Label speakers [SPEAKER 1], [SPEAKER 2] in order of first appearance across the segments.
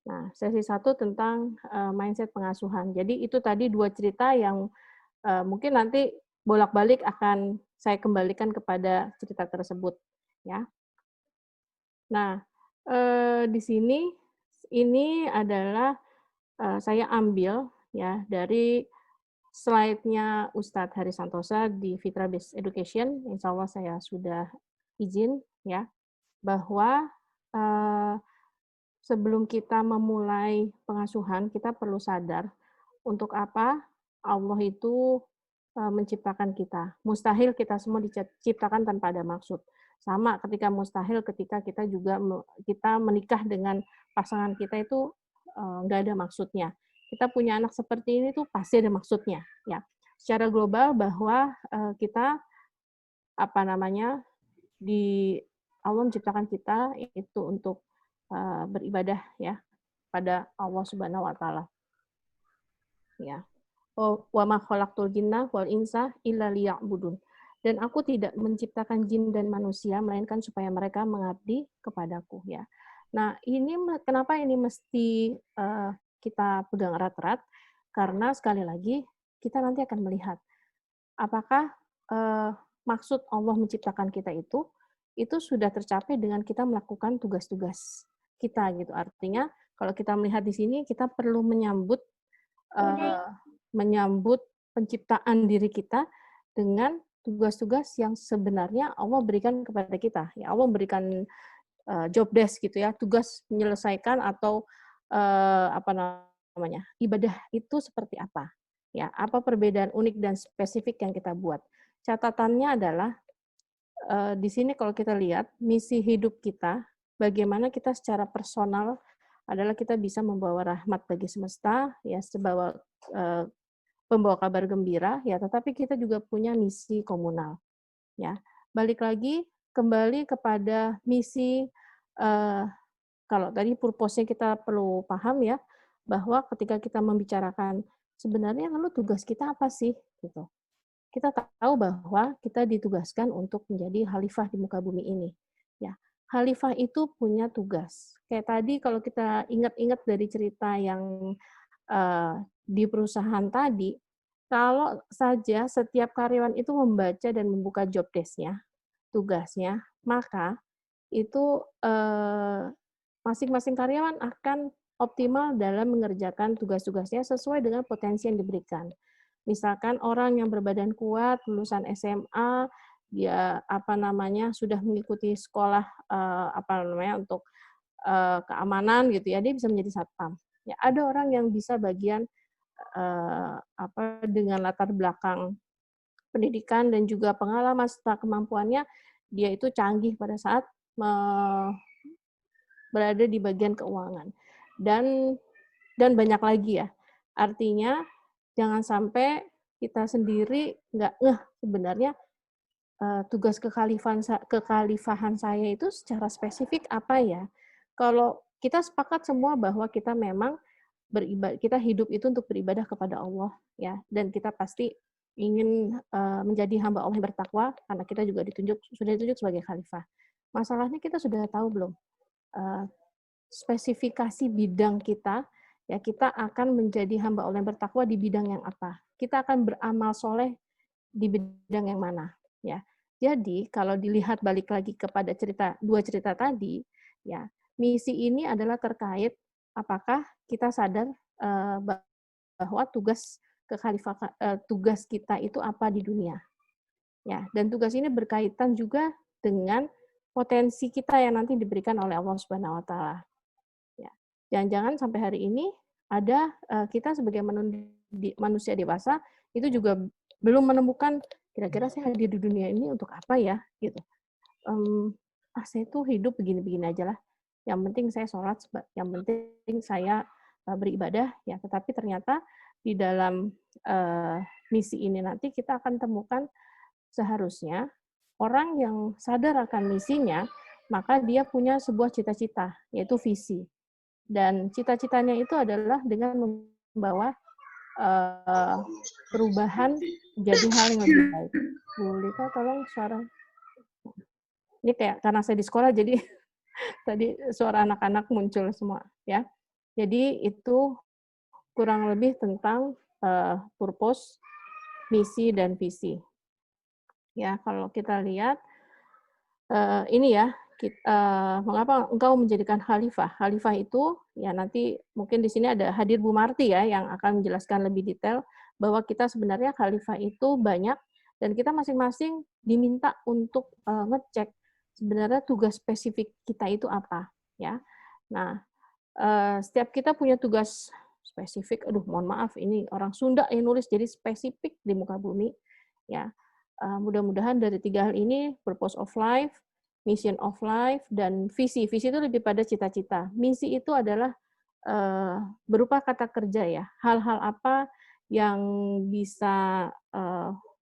[SPEAKER 1] Nah, sesi satu tentang, mindset pengasuhan. Jadi itu tadi 2 cerita yang, mungkin nanti bolak-balik akan saya kembalikan kepada cerita tersebut, ya. Nah, di sini, ini adalah, saya ambil ya dari slide-nya Ustadz Haris Santosa di Fitra Based Education, insya Allah saya sudah izin ya, bahwa, eee, sebelum kita memulai pengasuhan, kita perlu sadar untuk apa Allah itu, menciptakan kita. Mustahil kita semua diciptakan tanpa ada maksud. Sama ketika mustahil ketika kita juga kita menikah dengan pasangan kita itu, nggak ada maksudnya. Kita punya anak seperti ini tuh pasti ada maksudnya, ya. Secara global bahwa, kita, apa namanya, di Allah menciptakan kita itu untuk, beribadah ya, pada Allah Subhanahu wa taala, ya. Wa ma khalaqtul jinna wal insa illa liya'budun. Dan aku tidak menciptakan jin dan manusia melainkan supaya mereka mengabdi kepadaku ya. Nah, ini kenapa ini mesti kita pegang erat-erat? Karena sekali lagi kita nanti akan melihat apakah maksud Allah menciptakan kita itu sudah tercapai dengan kita melakukan tugas-tugas kita gitu. Artinya kalau kita melihat di sini kita perlu menyambut eee, menyambut penciptaan diri kita dengan tugas-tugas yang sebenarnya Allah berikan kepada kita. Ya Allah berikan, job desk gitu ya, tugas menyelesaikan atau, apa namanya, ibadah itu seperti apa, ya, apa perbedaan unik dan spesifik yang kita buat. Catatannya adalah, di sini kalau kita lihat misi hidup kita, bagaimana kita secara personal adalah kita bisa membawa rahmat bagi semesta, ya, eee, pembawa kabar gembira, ya, tetapi kita juga punya misi komunal, ya. Balik lagi, kembali kepada misi, eee, kalau tadi purpose-nya kita perlu paham ya, bahwa ketika kita membicarakan sebenarnya lalu tugas kita apa sih, gitu. Kita tahu bahwa kita ditugaskan untuk menjadi khalifah di muka bumi ini, ya. Khalifah itu punya tugas. Kayak tadi kalau kita ingat-ingat dari cerita yang, di perusahaan tadi, kalau saja setiap karyawan itu membaca dan membuka job desk-nya, tugasnya, maka itu, masing-masing karyawan akan optimal dalam mengerjakan tugas-tugasnya sesuai dengan potensi yang diberikan. Misalkan orang yang berbadan kuat, lulusan SMA, dia, apa namanya, sudah mengikuti sekolah, apa namanya, untuk, keamanan gitu ya, dia bisa menjadi satpam. Ya, ada orang yang bisa bagian, apa, dengan latar belakang pendidikan dan juga pengalaman serta kemampuannya, dia itu canggih pada saat berada di bagian keuangan. Dan banyak lagi ya. Artinya jangan sampai kita sendiri nggak ngeh sebenarnya, tugas kekhalifahan saya itu secara spesifik apa ya? Kalau kita sepakat semua bahwa kita memang kita hidup itu untuk beribadah kepada Allah ya, dan kita pasti ingin, menjadi hamba Allah yang bertakwa karena kita juga sudah ditunjuk sebagai khalifah. Masalahnya kita sudah tahu belum, eee, spesifikasi bidang kita, ya kita akan menjadi hamba Allah yang bertakwa di bidang yang apa? Kita akan beramal soleh di bidang yang mana, ya. Jadi kalau dilihat balik lagi kepada 2 cerita tadi, ya, misi ini adalah terkait apakah kita sadar, bahwa tugas kita itu apa di dunia, ya. Dan tugas ini berkaitan juga dengan potensi kita yang nanti diberikan oleh Allah Subhanahu wa taala. Ya. Jangan-jangan sampai hari ini ada, kita sebagai manusia dewasa itu juga belum menemukan kira-kira saya hadir di dunia ini untuk apa ya, gitu. Mmm, saya tuh hidup begini-begini aja lah, yang penting saya sholat, yang penting saya, beribadah ya, tetapi ternyata di dalam, eee, misi ini nanti kita akan temukan seharusnya orang yang sadar akan misinya, maka dia punya sebuah cita-cita, yaitu visi. Dan cita-citanya itu adalah dengan membawa, eee, perubahan menjadi hal yang lebih baik. Bu Lita tolong suara ini kayak karena saya di sekolah jadi tadi suara anak-anak muncul semua, ya. Jadi itu kurang lebih tentang purpose, misi, dan visi. Ya, kalau kita lihat ini ya, mengapa engkau menjadikan khalifah? Khalifah itu ya nanti mungkin di sini ada hadir Bu Marti ya yang akan menjelaskan lebih detail bahwa kita sebenarnya khalifah itu banyak dan kita masing-masing diminta untuk ngecek sebenarnya tugas spesifik kita itu apa ya. Nah, setiap kita punya tugas spesifik. Aduh, mohon maaf ini orang Sunda yang nulis jadi spesifik di muka bumi ya. Mudah-mudahan dari 3 hal ini, purpose of life, mission of life, dan visi. Visi itu lebih pada cita-cita. Misi itu adalah berupa kata kerja ya. Hal-hal apa yang bisa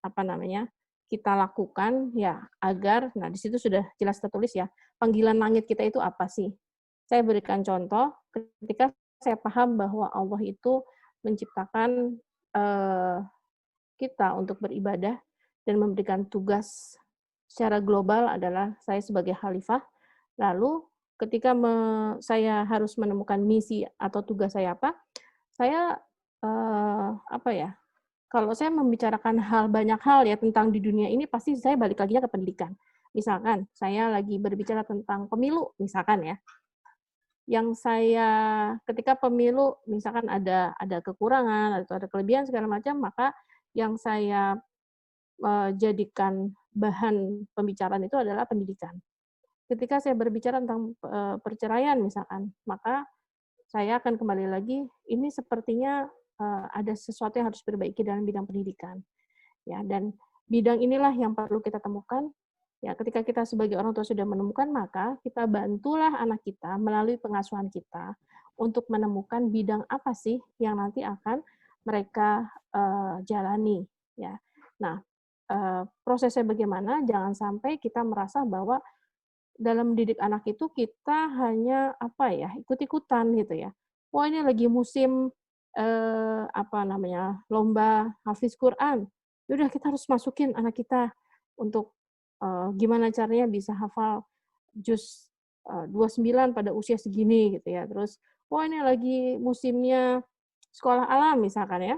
[SPEAKER 1] apa namanya kita lakukan ya agar, nah di situ sudah jelas tertulis ya, panggilan langit kita itu apa sih? Saya berikan contoh ketika saya paham bahwa Allah itu menciptakan kita untuk beribadah dan memberikan tugas secara global adalah saya sebagai khalifah. Lalu ketika saya harus menemukan misi atau tugas saya apa, saya apa ya? Kalau saya membicarakan banyak hal ya tentang di dunia ini pasti saya balik lagi ke pendidikan. Misalkan saya lagi berbicara tentang pemilu, misalkan ya. Yang saya ketika pemilu misalkan ada kekurangan atau ada kelebihan segala macam, maka yang saya jadikan bahan pembicaraan itu adalah pendidikan. Ketika saya berbicara tentang perceraian misalkan, maka saya akan kembali lagi, ini sepertinya ada sesuatu yang harus diperbaiki dalam bidang pendidikan. Ya, dan bidang inilah yang perlu kita temukan. Ya, ketika kita sebagai orang tua sudah menemukan, maka kita bantulah anak kita melalui pengasuhan kita untuk menemukan bidang apa sih yang nanti akan mereka jalani. Ya, nah prosesnya bagaimana? Jangan sampai kita merasa bahwa dalam mendidik anak itu kita hanya apa ya ikut-ikutan gitu ya. Wah ini lagi musim apa namanya lomba hafiz Quran. Yaudah kita harus masukin anak kita untuk gimana caranya bisa hafal juz 29 pada usia segini gitu ya. Terus wah ini lagi musimnya sekolah alam misalkan ya.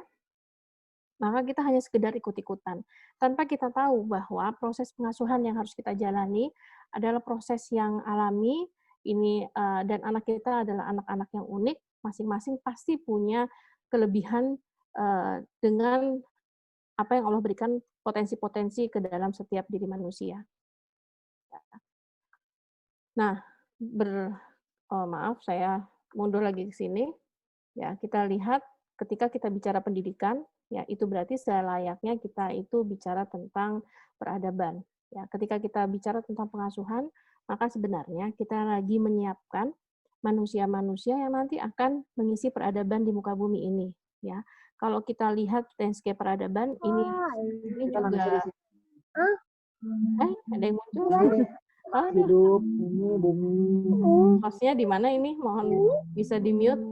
[SPEAKER 1] Maka kita hanya sekedar ikut-ikutan, tanpa kita tahu bahwa proses pengasuhan yang harus kita jalani adalah proses yang alami, ini dan anak kita adalah anak-anak yang unik, masing-masing pasti punya kelebihan dengan apa yang Allah berikan potensi-potensi ke dalam setiap diri manusia. Nah, maaf saya mundur lagi ke sini. Ya, kita lihat ketika kita bicara pendidikan, ya itu berarti selayaknya kita itu bicara tentang peradaban. Ya, ketika kita bicara tentang pengasuhan, maka sebenarnya kita lagi menyiapkan manusia-manusia yang nanti akan mengisi peradaban di muka bumi ini. Ya, kalau kita lihat landscape peradaban ini juga, ada yang muncul? Oh,
[SPEAKER 2] Hidup, bumi.
[SPEAKER 1] hostnya di mana ini? Mohon bisa di mute.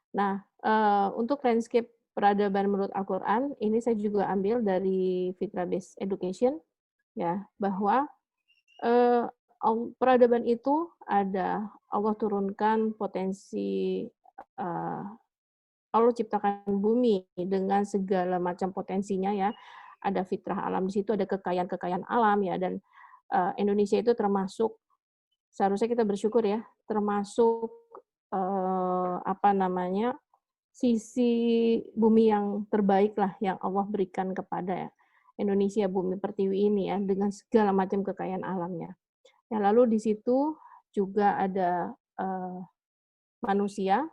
[SPEAKER 1] Nah, untuk landscape peradaban menurut Al-Quran, ini saya juga ambil dari Fitra Based Education, ya, bahwa peradaban itu ada Allah turunkan potensi, Allah ciptakan bumi dengan segala macam potensinya ya, ada fitrah alam di situ, ada kekayaan-kekayaan alam ya, dan Indonesia itu termasuk, seharusnya kita bersyukur ya, termasuk apa namanya, sisi bumi yang terbaik lah yang Allah berikan kepada Indonesia, bumi pertiwi ini ya, dengan segala macam kekayaan alamnya. Ya, lalu di situ juga ada manusia,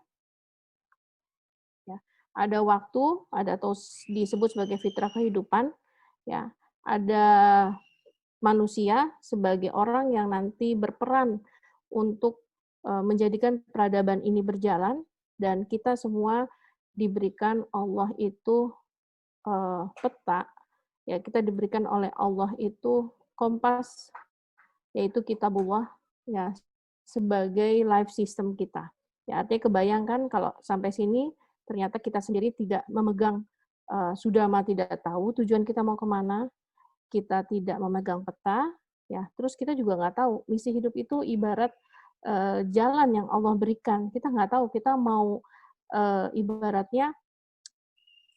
[SPEAKER 1] ya, ada waktu, ada atau disebut sebagai fitrah kehidupan, ya, ada manusia sebagai orang yang nanti berperan untuk menjadikan peradaban ini berjalan, dan kita semua diberikan Allah itu peta, ya kita diberikan oleh Allah itu kompas, yaitu kitabullah, ya sebagai life system kita. Ya artinya kebayangkan kalau sampai sini ternyata kita sendiri tidak memegang, sudah mah tidak tahu tujuan kita mau kemana, kita tidak memegang peta, ya terus kita juga nggak tahu misi hidup itu ibarat jalan yang Allah berikan. Kita nggak tahu kita mau ibaratnya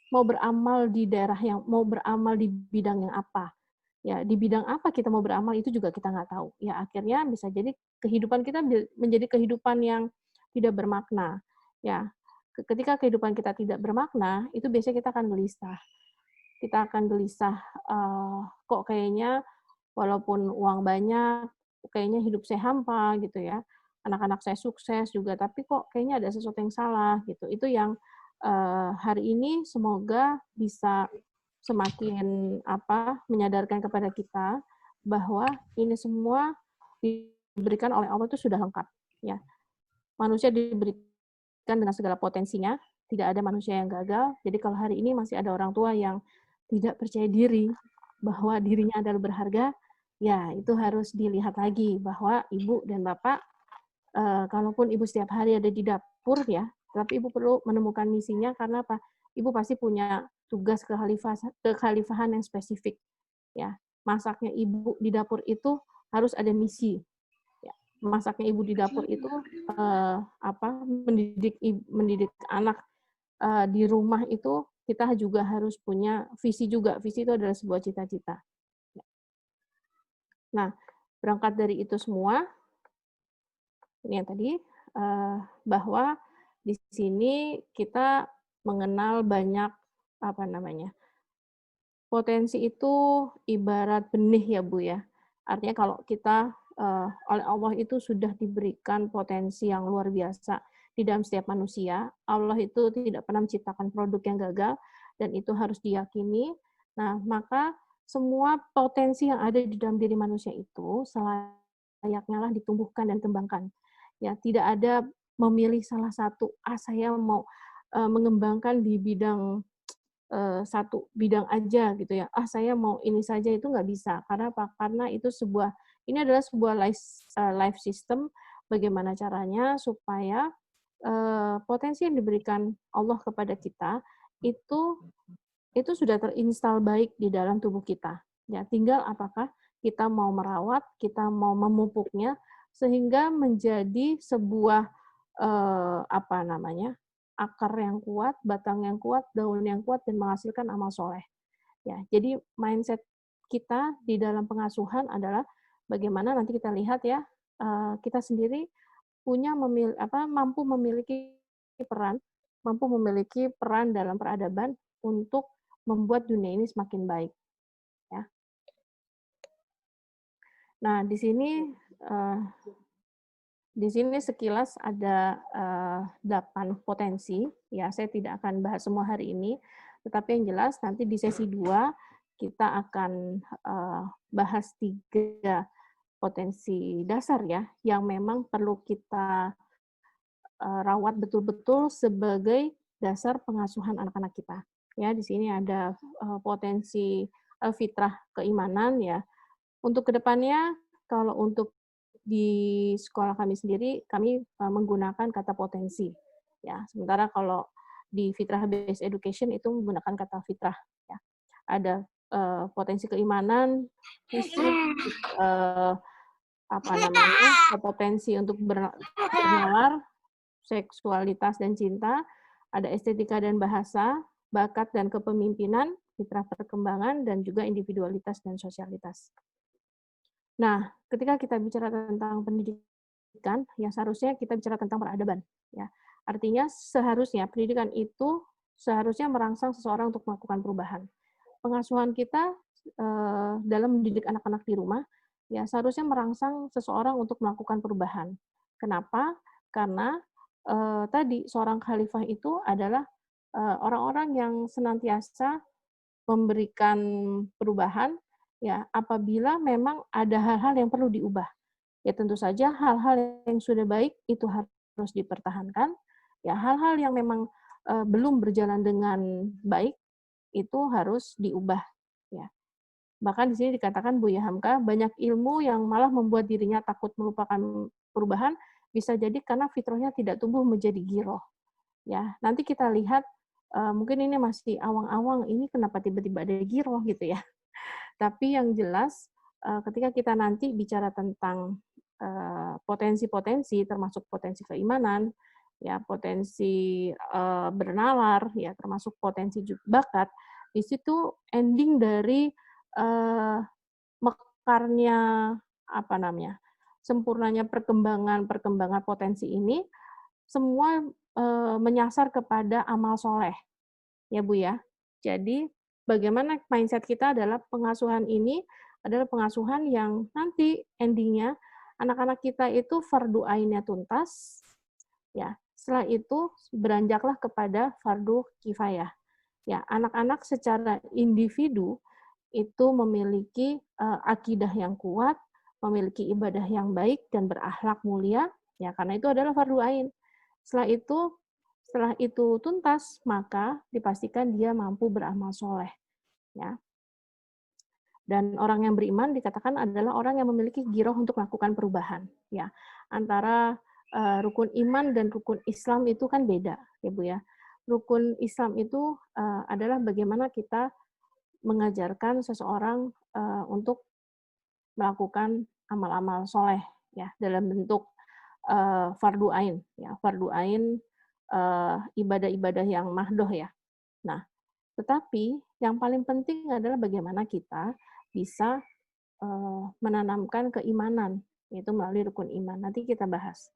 [SPEAKER 1] mau beramal di daerah yang mau beramal di bidang yang apa. Ya, di bidang apa kita mau beramal itu juga kita nggak tahu. Ya, akhirnya bisa jadi kehidupan kita menjadi kehidupan yang tidak bermakna. Ya, ketika kehidupan kita tidak bermakna, itu biasanya kita akan gelisah. Kita akan gelisah, kok kayaknya walaupun uang banyak, kayaknya hidup saya hampa gitu ya. Anak-anak saya sukses juga, tapi kok kayaknya ada sesuatu yang salah gitu. Itu yang hari ini semoga bisa semakin menyadarkan kepada kita bahwa ini semua diberikan oleh Allah itu sudah lengkap ya. Manusia diberikan dengan segala potensinya, tidak ada manusia yang gagal. Jadi kalau hari ini masih ada orang tua yang tidak percaya diri bahwa dirinya adalah berharga, ya itu harus dilihat lagi bahwa ibu dan bapak, kalaupun ibu setiap hari ada di dapur ya, tapi ibu perlu menemukan misinya karena apa? Ibu pasti punya tugas kekhalifahan yang spesifik ya. Masaknya ibu di dapur itu harus ada misi. Ya. Masaknya ibu di dapur itu mendidik anak di rumah itu kita juga harus punya visi juga. Visi itu adalah sebuah cita-cita. Nah, berangkat dari itu semua, ini yang tadi, bahwa di sini kita mengenal banyak, potensi itu ibarat benih ya, Bu, ya. Artinya kalau kita, oleh Allah itu sudah diberikan potensi yang luar biasa di dalam setiap manusia. Allah itu tidak pernah menciptakan produk yang gagal, dan itu harus diyakini. Nah, maka semua potensi yang ada di dalam diri manusia itu selayaknya lah ditumbuhkan dan kembangkan. Ya, tidak ada memilih salah satu, saya mau mengembangkan di bidang satu bidang aja gitu ya. Saya mau ini saja itu nggak bisa. Karena apa? Karena itu ini adalah sebuah life system. Bagaimana caranya supaya potensi yang diberikan Allah kepada kita itu sudah terinstal baik di dalam tubuh kita. Ya, tinggal apakah kita mau merawat, kita mau memupuknya sehingga menjadi sebuah akar yang kuat, batang yang kuat, daun yang kuat dan menghasilkan amal soleh. Ya, jadi mindset kita di dalam pengasuhan adalah bagaimana nanti kita lihat ya, kita sendiri peran, mampu memiliki peran dalam peradaban untuk membuat dunia ini semakin baik. Ya. Nah, di sini sekilas ada 8 potensi. Ya, saya tidak akan bahas semua hari ini, tetapi yang jelas nanti di sesi 2 kita akan bahas 3 potensi dasar ya, yang memang perlu kita rawat betul-betul sebagai dasar pengasuhan anak-anak kita. Ya, di sini ada potensi fitrah keimanan ya. Untuk kedepannya, kalau untuk di sekolah kami sendiri, kami menggunakan kata potensi. Ya, sementara kalau di fitrah based education itu menggunakan kata fitrah. Ya. Ada potensi keimanan, fisik, potensi untuk bernalar, seksualitas dan cinta, ada estetika dan bahasa, bakat dan kepemimpinan, fitrah perkembangan, dan juga individualitas dan sosialitas. Nah, ketika kita bicara tentang pendidikan, ya seharusnya kita bicara tentang peradaban. Ya. Artinya seharusnya pendidikan itu seharusnya merangsang seseorang untuk melakukan perubahan. Pengasuhan kita dalam mendidik anak-anak di rumah, ya seharusnya merangsang seseorang untuk melakukan perubahan. Kenapa? Karena tadi seorang khalifah itu adalah orang-orang yang senantiasa memberikan perubahan ya apabila memang ada hal-hal yang perlu diubah. Ya tentu saja hal-hal yang sudah baik itu harus dipertahankan. Ya hal-hal yang memang belum berjalan dengan baik itu harus diubah ya. Bahkan di sini dikatakan Buya Hamka banyak ilmu yang malah membuat dirinya takut melupakan perubahan bisa jadi karena fitrahnya tidak tumbuh menjadi giroh. Ya, nanti kita lihat mungkin ini masih awang-awang ini kenapa tiba-tiba ada giroh gitu ya. Tapi yang jelas ketika kita nanti bicara tentang potensi-potensi termasuk potensi keimanan, ya potensi bernalar, ya termasuk potensi bakat, di situ ending dari mekarnya apa namanya sempurnanya perkembangan potensi ini semua menyasar kepada amal soleh, ya Bu ya. Jadi bagaimana mindset kita adalah pengasuhan ini adalah pengasuhan yang nanti endingnya anak-anak kita itu fardu ainnya tuntas, ya. Setelah itu beranjaklah kepada fardu kifayah. Ya, anak-anak secara individu itu memiliki akidah yang kuat, memiliki ibadah yang baik dan berakhlak mulia, ya karena itu adalah fardu ain. Setelah itu setelah itu tuntas, maka dipastikan dia mampu beramal soleh. Ya. Dan orang yang beriman dikatakan adalah orang yang memiliki giroh untuk melakukan perubahan. Ya, antara rukun iman dan rukun Islam itu kan beda, ya Bu ya. Rukun Islam itu adalah bagaimana kita mengajarkan seseorang untuk melakukan amal-amal soleh, ya dalam bentuk fardu ain, ya fardu ain ibadah-ibadah yang mahdoh ya. Nah, tetapi yang paling penting adalah bagaimana kita bisa menanamkan keimanan, yaitu melalui rukun iman. Nanti kita bahas.